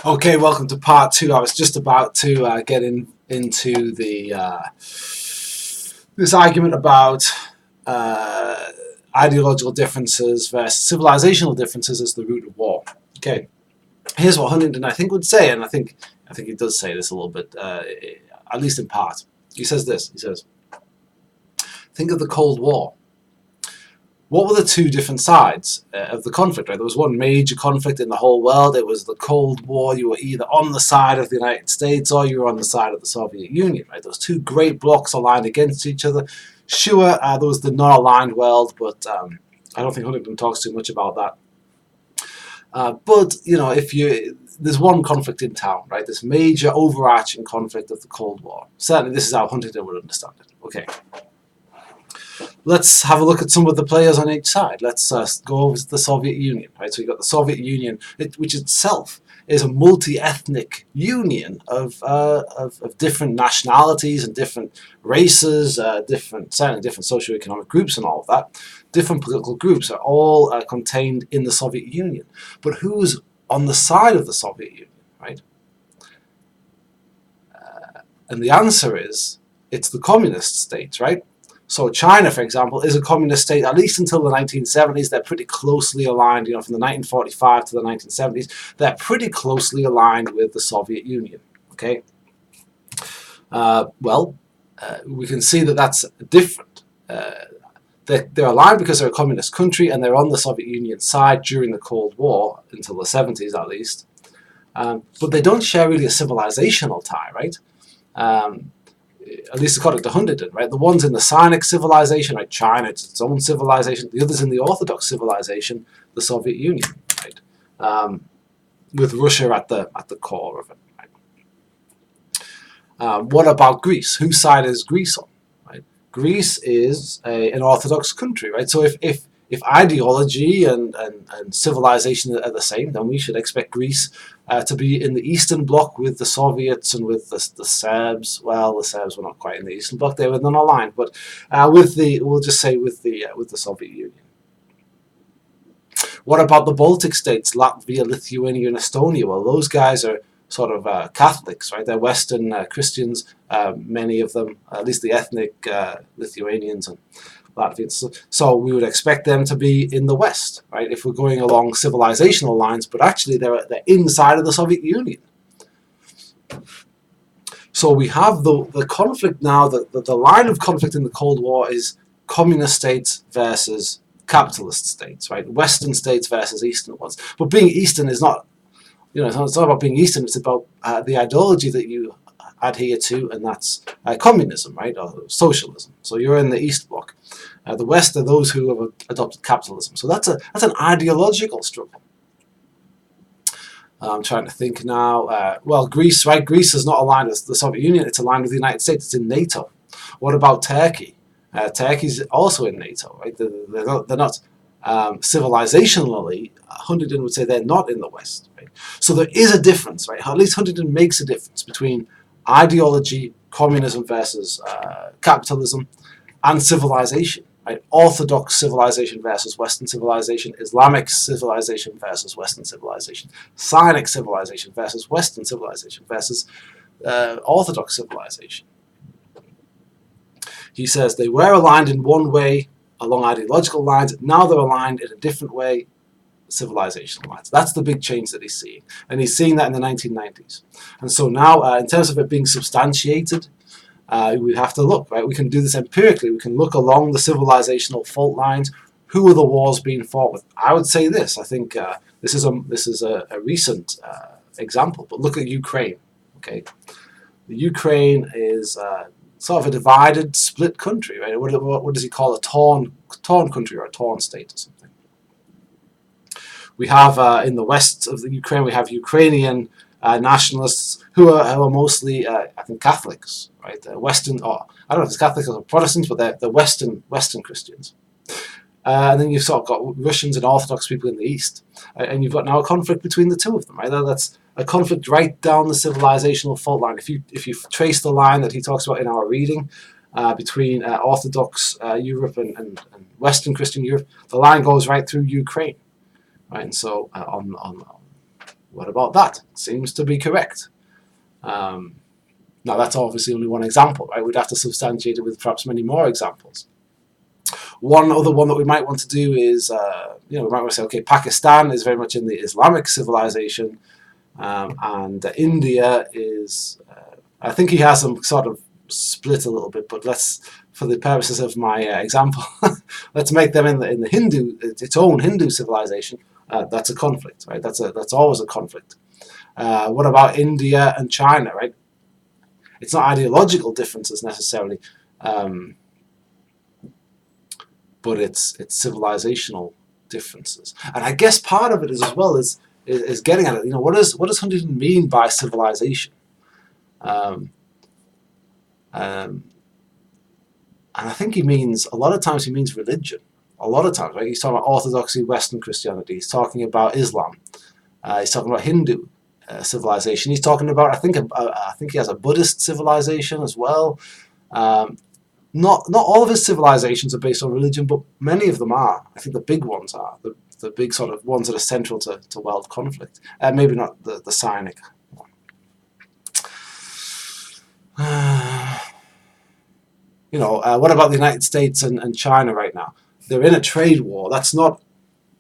Okay, welcome to part two. I was just about to get into the this argument about ideological differences versus civilizational differences as the root of war. Okay, here's what Huntington I think would say, and I think he does say this a little bit, at least in part. He says this. He says, "Think of the Cold War. What were the two different sides of the conflict? Right? There was one major conflict in the whole world. It was the Cold War. You were either on the side of the United States or you were on the side of the Soviet Union. Right? Those two great blocs aligned against each other. Sure, there was the non-aligned world, but I don't think Huntington talks too much about that. But you know, there's one conflict in town, right? This major overarching conflict of the Cold War. Certainly, this is how Huntington would understand it. Okay." Let's have a look at some of the players on each side. Let's go over to the Soviet Union. Right? So you've got the Soviet Union, which itself is a multi-ethnic union of different nationalities and different races, certainly different socioeconomic groups and all of that. Different political groups are all contained in the Soviet Union. But who's on the side of the Soviet Union, right? And the answer is, it's the communist states, right? So China, for example, is a communist state, at least until the 1970s. They're pretty closely aligned, from the 1945 to the 1970s. They're pretty closely aligned with the Soviet Union, okay? We can see that that's different. They're aligned because they're a communist country and they're on the Soviet Union side during the Cold War, until the 70s at least. But they don't share really a civilizational tie, right? At least according to Huntington, right? The ones in the Sinic civilization, right? China, it's its own civilization. The others in the Orthodox civilization, the Soviet Union, right? With Russia at the core of it, right? What about Greece? Whose side is Greece on? Right? Greece is an Orthodox country, right? So if ideology and civilization are the same, then we should expect Greece to be in the Eastern Bloc with the Soviets and with the Serbs. Well, the Serbs were not quite in the Eastern Bloc; they were non-aligned, but we'll just say with the Soviet Union. What about the Baltic states, Latvia, Lithuania, and Estonia? Well, those guys are sort of Catholics, right? They're Western Christians, many of them, at least the ethnic Lithuanians and Latvians. So we would expect them to be in the West, right? If we're going along civilizational lines, but actually they're inside of the Soviet Union. So we have the conflict now. The line of conflict in the Cold War is communist states versus capitalist states, right? Western states versus Eastern ones. But being Eastern is not, it's not about being Eastern. It's about the ideology that you adhere to, and that's communism, right, or socialism. So you're in the East Bloc. The West are those who have adopted capitalism. So that's an ideological struggle. I'm trying to think now. Greece, right? Greece is not aligned with the Soviet Union. It's aligned with the United States. It's in NATO. What about Turkey? Turkey's also in NATO, right? They're not civilizationally. Huntington would say they're not in the West, right? So there is a difference, right? At least Huntington makes a difference between ideology, communism versus capitalism, and civilization, right? Orthodox civilization versus Western civilization, Islamic civilization versus Western civilization, Sinic civilization versus Western civilization versus Orthodox civilization. He says they were aligned in one way along ideological lines. Now they're aligned in a different way, civilizational lines. That's the big change that he's seeing, and he's seeing that in the 1990s. And so now, in terms of it being substantiated, we have to look, right? We can do this empirically. We can look along the civilizational fault lines. Who are the wars being fought with? I would say this. I think this is a recent example. But look at Ukraine. Okay, the Ukraine is sort of a divided, split country, right? What does he call a torn country, or a torn state or something? We have in the west of the Ukraine, we have Ukrainian nationalists who are mostly, I think, Catholics, right? Western, or I don't know if it's Catholics or Protestants, but they're Western Christians. And then you've sort of got Russians and Orthodox people in the east, and you've got now a conflict between the two of them, right? That's a conflict right down the civilizational fault line. If you trace the line that he talks about in our reading between Orthodox Europe and Western Christian Europe, the line goes right through Ukraine. Right, and so What about that? Seems to be correct. Now that's obviously only one example, right? We'd have to substantiate it with perhaps many more examples. One other one that we might want to do is, we might want to say, okay, Pakistan is very much in the Islamic civilization, and India is, I think he has them sort of split a little bit, but let's, for the purposes of my example, let's make them in the Hindu, its own Hindu civilization. That's a conflict, right? That's always a conflict. What about India and China, right? It's not ideological differences necessarily, but it's civilizational differences. And I guess part of it is as well is getting at it. What does Huntington mean by civilization? And I think he means, a lot of times he means religion. A lot of times, right? He's talking about Orthodoxy, Western Christianity. He's talking about Islam. He's talking about Hindu civilization. He's talking about, I think he has a Buddhist civilization as well. Not all of his civilizations are based on religion, but many of them are. I think the big ones are. The big sort of ones that are central to world conflict. Maybe not the Cynic one. What about the United States and China right now? They're in a trade war.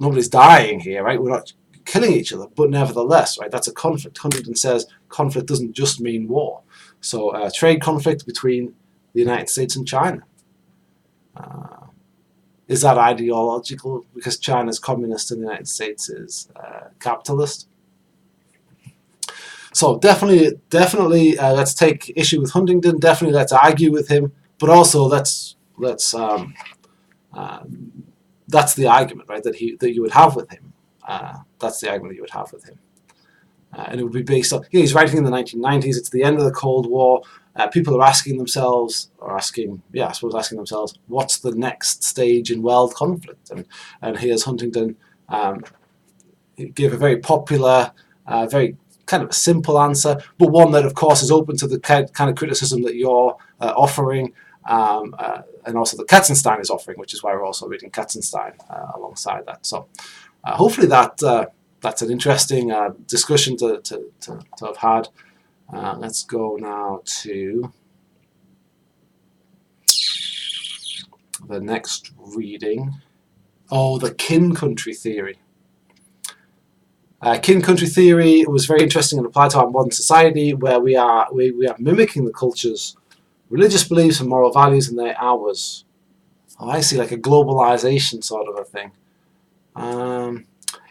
Nobody's dying here, right? We're not killing each other, but nevertheless, right? That's a conflict. Huntington says conflict doesn't just mean war. So trade conflict between the United States and China. Is that ideological because China's communist and the United States is capitalist? So definitely, let's take issue with Huntington. Definitely, let's argue with him. But also, that's the argument, right? That you would have with him. That's the argument that you would have with him. And it would be based on, he's writing in the 1990s, it's the end of the Cold War. People are asking themselves, what's the next stage in world conflict? And here's Huntington give a very popular, very kind of a simple answer, but one that, of course, is open to the kind of criticism that you're offering, and also that Katzenstein is offering, which is why we're also reading Katzenstein alongside that. So hopefully that's an interesting discussion to have had. Let's go now to the next reading. Oh, the kin country theory. Kin country theory was very interesting and applied to our modern society, where we are mimicking the culture's religious beliefs and moral values, and they're ours. Oh, I see, like a globalization sort of a thing.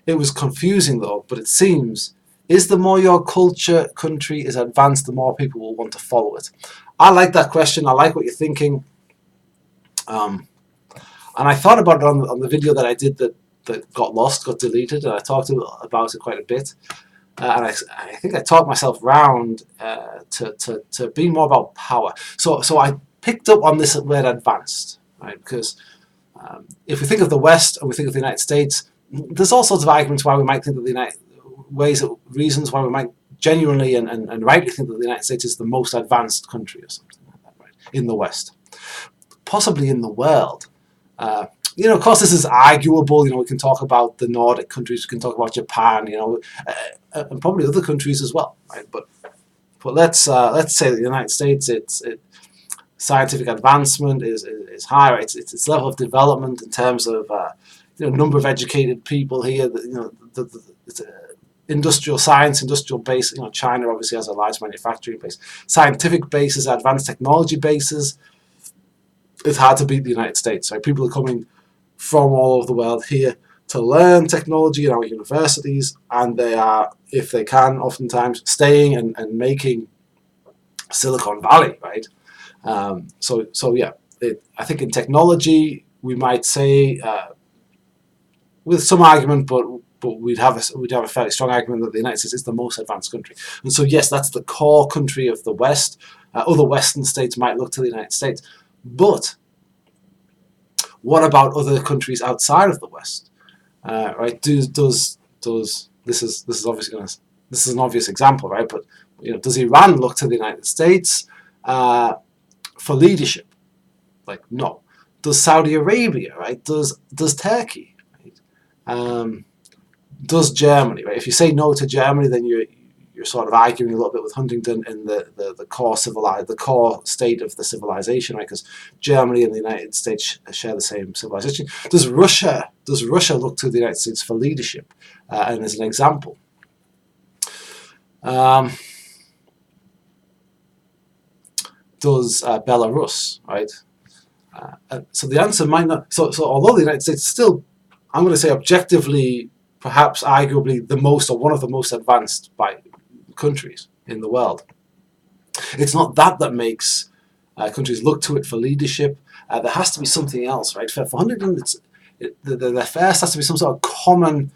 It was confusing though, but it seems, is the more your country is advanced, the more people will want to follow it? I like that question. I like what you're thinking. And I thought about it on the video that I did that got lost, got deleted, and I talked about it quite a bit. And I think I talked myself round to be more about power. So I picked up on this word advanced, right? Because if we think of the West and we think of the United States, there's all sorts of arguments why we might think that reasons why we might genuinely and rightly think that the United States is the most advanced country or something like that, right? In the West, possibly in the world. Of course, this is arguable. We can talk about the Nordic countries, we can talk about Japan, and probably other countries as well, right? But let's say that the United States, its scientific advancement is higher. Its level of development in terms of number of educated people here. It's industrial science, industrial base. China obviously has a large manufacturing base, scientific bases, advanced technology bases. It's hard to beat the United States, right? People are coming from all over the world here to learn technology in our universities, and they are, if they can, oftentimes staying and making Silicon Valley, right? So yeah, I think in technology we might say, with some argument, but we'd have a fairly strong argument that the United States is the most advanced country. And so yes, that's the core country of the West. Other Western states might look to the United States, but what about other countries outside of the West? Right? Does this is obviously this is an obvious example, right? But does Iran look to the United States for leadership? Like, no. Does Saudi Arabia, right? Does Turkey, right? does Germany, right? If you say no to Germany, then you're sort of arguing a little bit with Huntington in the core state of the civilization, right? Because Germany and the United States share the same civilization. Does Russia look to the United States for leadership? And as an example, does Belarus, right? So the answer might not. So although the United States is still, I'm going to say objectively, perhaps arguably the most or one of the most advanced countries in the world, it's not that makes countries look to it for leadership. There has to be something else, right? For Huntington, there first has to be some sort of common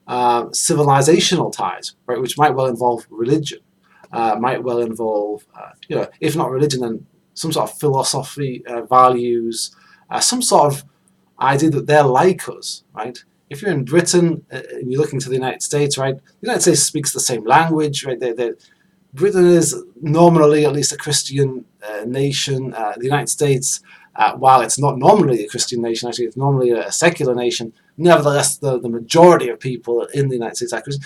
civilizational ties, right? Which might well involve religion, might well involve, if not religion, then some sort of philosophy, values, some sort of idea that they're like us, right? If you're in Britain and you're looking to the United States, right? The United States speaks the same language, right? Britain is nominally at least a Christian nation. The United States, while it's not nominally a Christian nation, actually it's normally a secular nation. Nevertheless, the majority of people in the United States are Christian.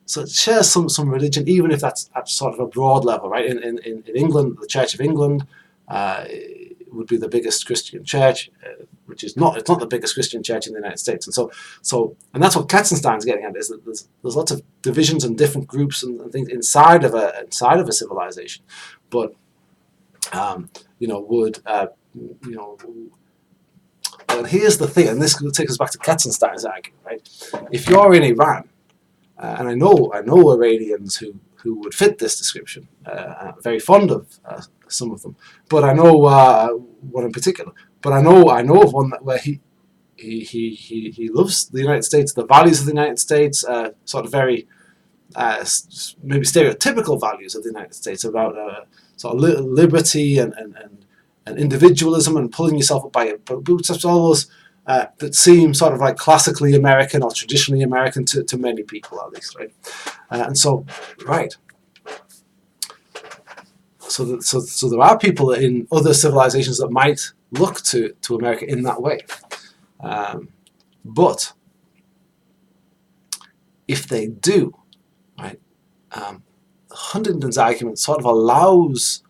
So it shares some religion, even if that's at sort of a broad level, right? In England, the Church of England would be the biggest Christian church, which is not. It's not the biggest Christian church in the United States, and that's what Katzenstein's getting at, is that there's lots of divisions and different groups and things inside of a civilization, but and here's the thing, and this takes us back to Katzenstein's argument, right? If you're in Iran, and I know Iranians who would fit this description, I'm very fond of some of them, but I know one in particular. But I know of one where he loves the United States, the values of the United States, sort of very maybe stereotypical values of the United States about sort of liberty and individualism and pulling yourself up by your bootstraps, all those that seem sort of like classically American or traditionally American to many people, at least, right? And so, right. So there are people in other civilizations that might look to America in that way. But if they do, right, Huntington's argument sort of allows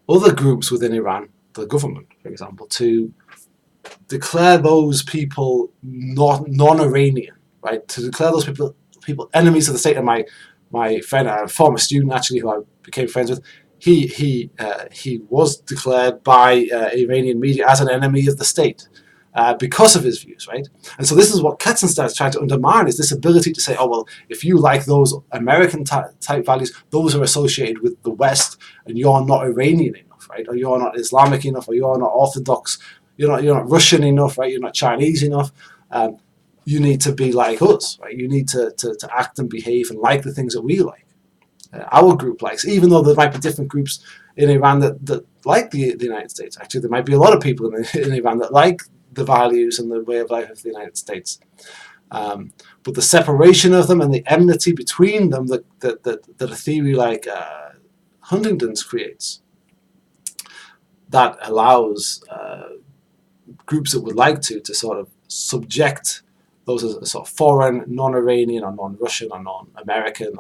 other groups within Iran, the government, for example, to declare those people non-Iranian, right? To declare those people enemies of the state. And my friend, a former student actually, who I became friends with, he was declared by Iranian media as an enemy of the state because of his views, right? And so this is what Katzenstein is trying to undermine, is this ability to say, oh, well, if you like those American type values, those are associated with the West, and you're not Iranian enough, right? Or you're not Islamic enough, or you're not Orthodox, you're not Russian enough, right? You're not Chinese enough. You need to be like us, right? You need to act and behave and like the things that we like. Our group likes, even though there might be different groups in Iran that like the United States. Actually, there might be a lot of people in Iran that like the values and the way of life of the United States. But the separation of them and the enmity between them that a theory like Huntington's creates, that allows groups that would like to sort of subject those as sort of foreign, non-Iranian or non-Russian or non-American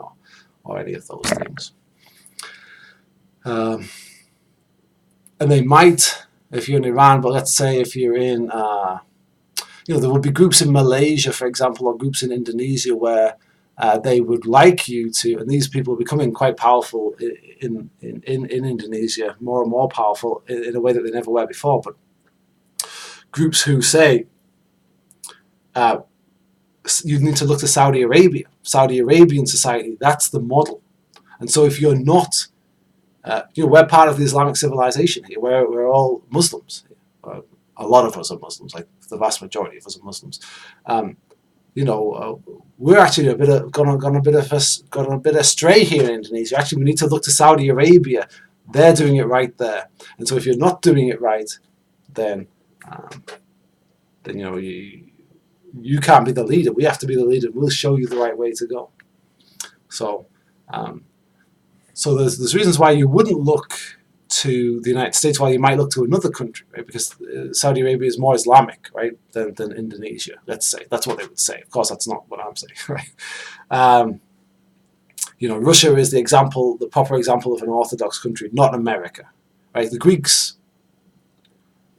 or any of those things. And they might, if you're in Iran, but let's say if you're in, there would be groups in Malaysia, for example, or groups in Indonesia where they would like you to, and these people are becoming quite powerful in Indonesia, more and more powerful in a way that they never were before, but groups who say, you need to look to Saudi Arabia. Saudi Arabian society, that's the model. And so if you're not, we're part of the Islamic civilization here. We're all Muslims. A lot of us are Muslims, like the vast majority of us are Muslims. We're actually gone a bit astray here in Indonesia. Actually, we need to look to Saudi Arabia. They're doing it right there. And so if you're not doing it right, then you can't be the leader. We have to be the leader. We'll show you the right way to go. So there's reasons why you wouldn't look to the United States while you might look to another country, right? Because Saudi Arabia is more Islamic, right, than Indonesia, let's say. That's what they would say. Of course, that's not what I'm saying, right? You know, Russia is the example, the proper example of an Orthodox country, not America, right? The Greeks,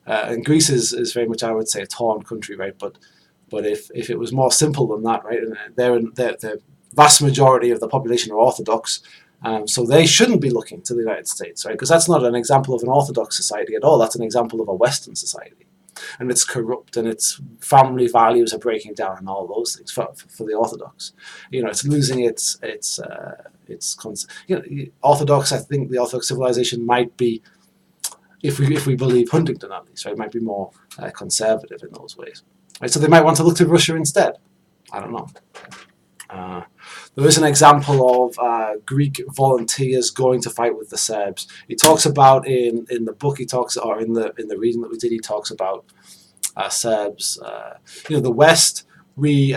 and Greece is very much, I would say, a torn country, right? But if it was more simple than that, right, and the vast majority of the population are Orthodox, so they shouldn't be looking to the United States, right? Because that's not an example of an Orthodox society at all. That's an example of a Western society, and it's corrupt, and its family values are breaking down, and all those things for the Orthodox. You know, it's losing its you know, Orthodox. I think the Orthodox civilization might be, if we believe Huntington at least, right, might be more conservative in those ways, right? So they might want to look to Russia instead. I don't know. There is an example of Greek volunteers going to fight with the Serbs. He talks about in the book. He talks, or in the reading that we did, he talks about Serbs. You know, the West. We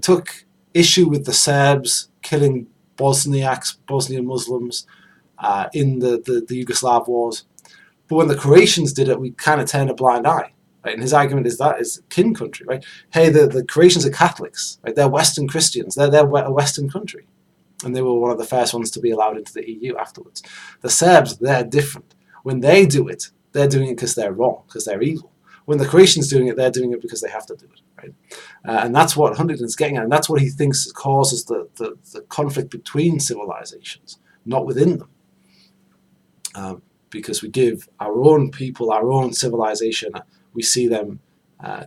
took issue with the Serbs killing Bosnian Muslims in the Yugoslav wars, but when the Croatians did it, we kind of turned a blind eye. Right? And his argument is that is kin country, right? Hey, the Croatians are Catholics, right? They're Western Christians. They're a Western country, and they were one of the first ones to be allowed into the EU afterwards. The Serbs, they're different. When they do it, they're doing it because they're wrong, because they're evil. When the Croatians doing it, they're doing it because they have to do it, right? And that's what Huntington's getting at, and that's what he thinks causes the conflict between civilizations, not within them. Because we give our own people, our own civilization, we see them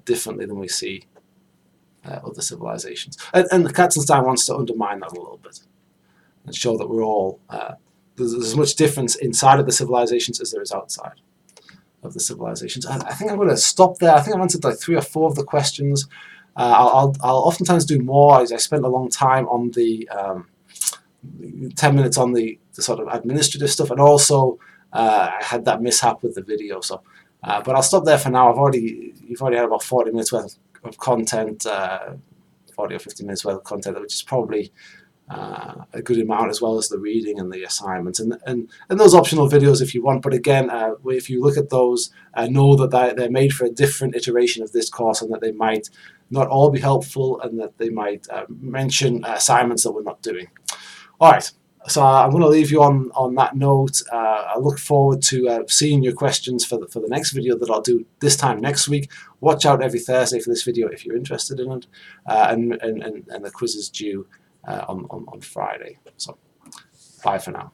differently than we see other civilizations. And Katzenstein wants to undermine that a little bit and show that we're all, there's as much difference inside of the civilizations as there is outside of the civilizations. I think I'm going to stop there. I think I've answered like 3 or 4 of the questions. I'll oftentimes do more. I spent a long time on the 10 minutes on the sort of administrative stuff, and also I had that mishap with the video. So, but I'll stop there for now. You've already had about 40 minutes worth of content, 40 or 50 minutes worth of content, which is probably a good amount, as well as the reading and the assignments and those optional videos if you want. But again, if you look at those, know that they're made for a different iteration of this course, and that they might not all be helpful, and that they might mention assignments that we're not doing. All right. So I'm going to leave you on that note. I look forward to seeing your questions for the next video that I'll do this time next week. Watch out every Thursday for this video if you're interested in it, and the quiz is due on Friday. So bye for now.